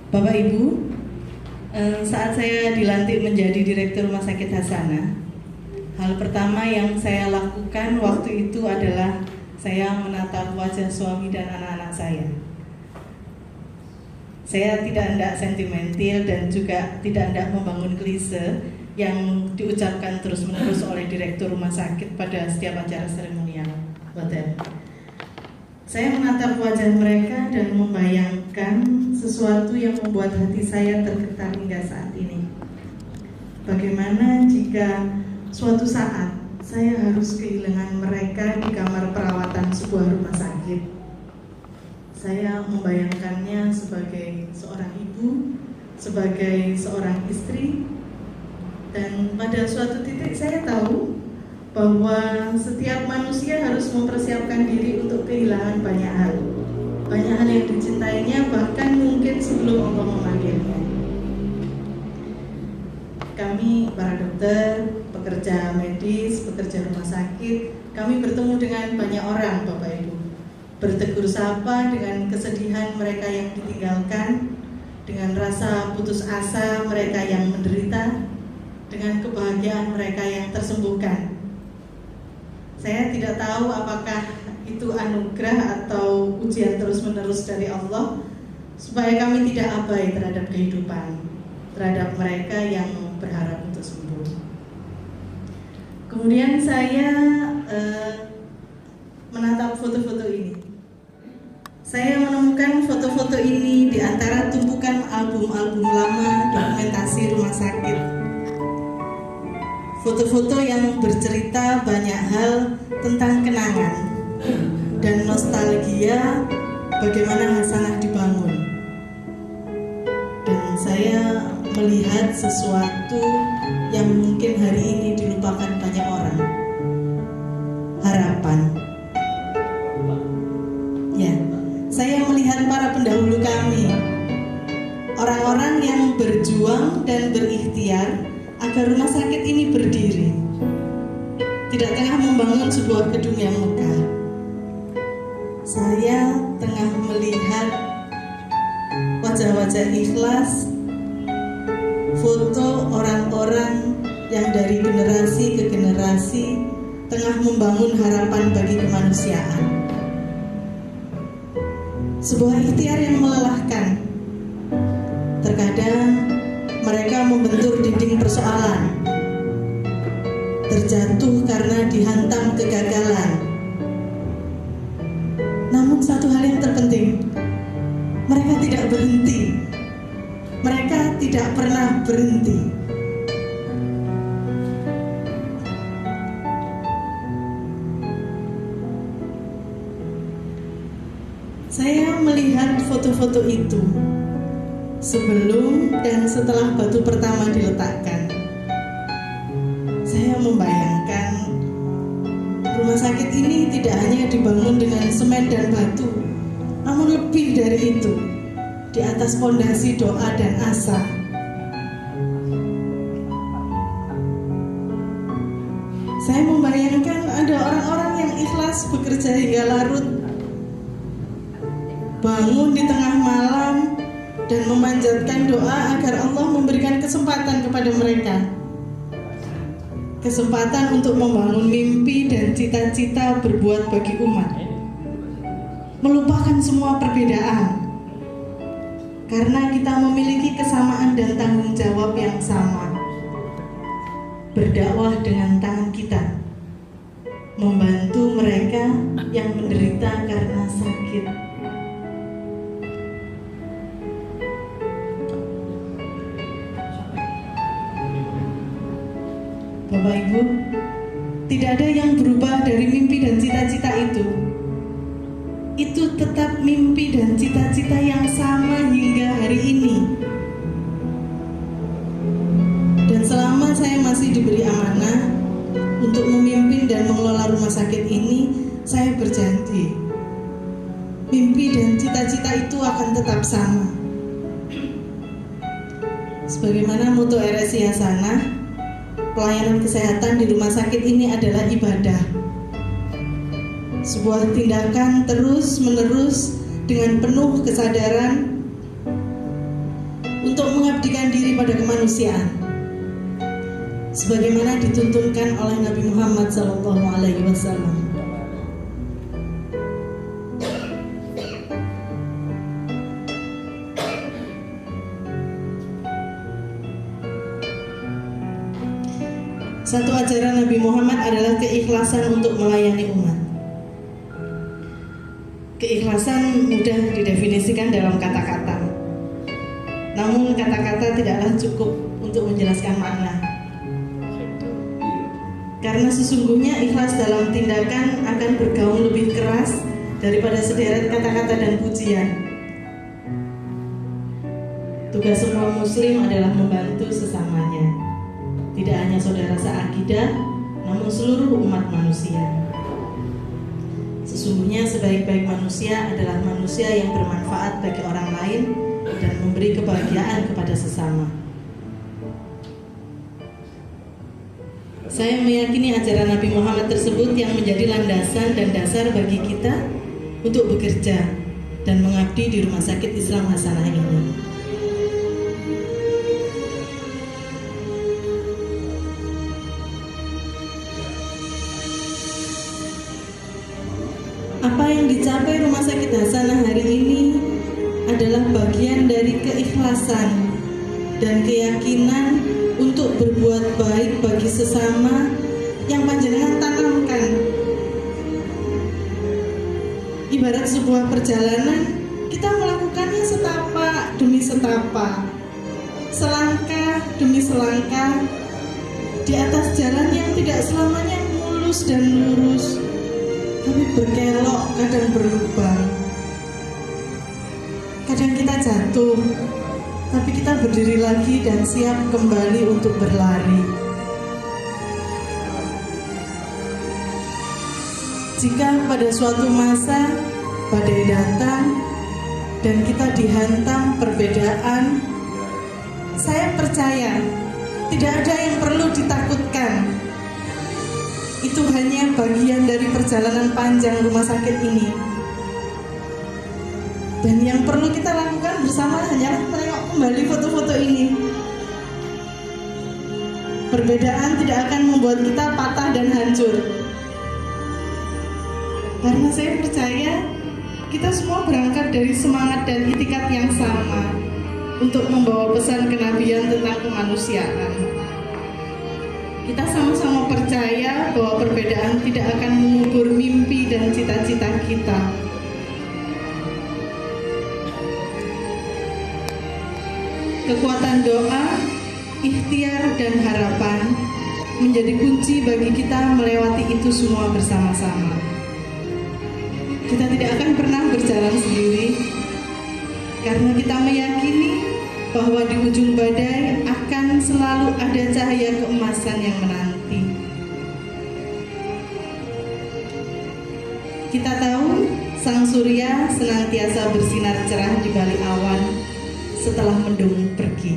Bapak Ibu, saat saya dilantik menjadi Direktur Rumah Sakit Hasanah, hal pertama yang saya lakukan waktu itu adalah saya menatap wajah suami dan anak-anak saya. Saya tidak hendak sentimental dan juga tidak hendak membangun klise yang diucapkan terus-menerus oleh Direktur Rumah Sakit pada setiap acara seremonial hotel. Saya menatap wajah mereka dan membayangkan sesuatu yang membuat hati saya tergetar hingga saat ini. Bagaimana jika suatu saat saya harus kehilangan mereka di kamar perawatan sebuah rumah sakit? Saya membayangkannya sebagai seorang ibu, sebagai seorang istri, dan pada suatu titik saya tahu bahwa setiap manusia harus mempersiapkan diri untuk kehilangan banyak hal yang dicintainya, bahkan mungkin sebelum Allah memanggilnya. Kami para dokter, pekerja medis, pekerja rumah sakit, kami bertemu dengan banyak orang, Bapak Ibu, bertegur sapa dengan kesedihan mereka yang ditinggalkan, dengan rasa putus asa mereka yang menderita, dengan kebahagiaan mereka yang tersembuhkan. Saya tidak tahu apakah itu anugerah atau ujian terus-menerus dari Allah supaya kami tidak abai terhadap kehidupan, terhadap mereka yang berharap untuk sembuh. Kemudian saya menatap foto-foto ini. Saya menemukan foto-foto ini di antara tumpukan album-album lama dokumentasi rumah sakit. Foto-foto yang bercerita banyak hal tentang kenangan dan nostalgia bagaimana Hasanah dibangun. Dan saya melihat sesuatu yang mungkin hari ini dilupakan banyak orang. Harapan. Ya, saya melihat para pendahulu kami, orang-orang yang berjuang dan berikhtiar agar rumah sakit ini berdiri, tidak tengah membangun sebuah gedung yang megah. Saya tengah melihat wajah-wajah ikhlas, foto orang-orang yang dari generasi ke generasi tengah membangun harapan bagi kemanusiaan. Sebuah ikhtiar yang melelahkan. Terkadang mereka membentur dinding persoalan, terjatuh karena dihantam kegagalan. Namun satu hal yang terpenting, mereka tidak berhenti. Mereka tidak pernah berhenti. Saya melihat foto-foto itu sebelum dan setelah batu pertama diletakkan. Saya membayangkan rumah sakit ini tidak hanya dibangun dengan semen dan batu, namun lebih dari itu, di atas fondasi doa dan asa. Saya membayangkan ada orang-orang yang ikhlas bekerja hingga larut, bangun di tengah malam dan memanjatkan doa agar Allah memberikan kesempatan kepada mereka. Kesempatan untuk membangun mimpi dan cita-cita berbuat bagi umat. Melupakan semua perbedaan. Karena kita memiliki kesamaan dan tanggung jawab yang sama. Berdakwah dengan tangan kita. Membantu mereka yang menderita karena sakit. Bapak Ibu, tidak ada yang berubah dari mimpi dan cita-cita itu. Itu tetap mimpi dan cita-cita yang sama hingga hari ini. Dan selama saya masih diberi amanah untuk memimpin dan mengelola rumah sakit ini, saya berjanji, mimpi dan cita-cita itu akan tetap sama. Sebagaimana moto RSI Hasanah, pelayanan kesehatan di rumah sakit ini adalah ibadah. Sebuah tindakan terus-menerus dengan penuh kesadaran mengabdikan diri pada kemanusiaan, sebagaimana dituntunkan oleh Nabi Muhammad SAW. Satu ajaran Nabi Muhammad adalah keikhlasan untuk melayani umat. Keikhlasan mudah didefinisikan dalam kata-kata. Namun kata-kata tidaklah cukup untuk menjelaskan makna. Karena sesungguhnya ikhlas dalam tindakan akan bergaung lebih keras daripada sederet kata-kata dan pujian. Tugas semua muslim adalah membantu sesamanya. Tidak hanya saudara seakidah, namun seluruh umat manusia. Sesungguhnya sebaik-baik manusia adalah manusia yang bermanfaat bagi orang lain dan memberi kebahagiaan kepada sesama. Saya meyakini ajaran Nabi Muhammad tersebut yang menjadi landasan dan dasar bagi kita untuk bekerja dan mengabdi di Rumah Sakit Islam Hasanah ini. Apa yang dicapai Rumah Sakit Hasanah hari ini adalah bagian dari keikhlasan dan keyakinan untuk berbuat baik bagi sesama yang panjenengan tanamkan. Ibarat sebuah perjalanan, kita melakukannya setapak demi setapak, selangkah demi selangkah, di atas jalan yang tidak selamanya mulus dan lurus, tapi berkelok, kadang berlubang. Kadang kita jatuh, tapi kita berdiri lagi dan siap kembali untuk berlari. Jika pada suatu masa badai datang dan kita dihantam perbedaan, saya percaya tidak ada yang perlu ditakutkan. Itu hanya bagian dari perjalanan panjang rumah sakit ini. Dan yang perlu kita lakukan bersama hanyalah menengok kembali foto-foto ini. Perbedaan tidak akan membuat kita patah dan hancur. Karena saya percaya kita semua berangkat dari semangat dan itikat yang sama untuk membawa pesan kenabian tentang kemanusiaan. Kita sama-sama percaya bahwa perbedaan tidak akan mengubur mimpi dan cita-cita kita. Kekuatan doa, ikhtiar, dan harapan menjadi kunci bagi kita melewati itu semua bersama-sama. Kita tidak akan pernah berjalan sendiri, karena kita meyakini bahwa di ujung badai akan selalu ada cahaya keemasan yang menanti. Kita tahu sang surya senantiasa bersinar cerah di balik awan setelah mendung pergi.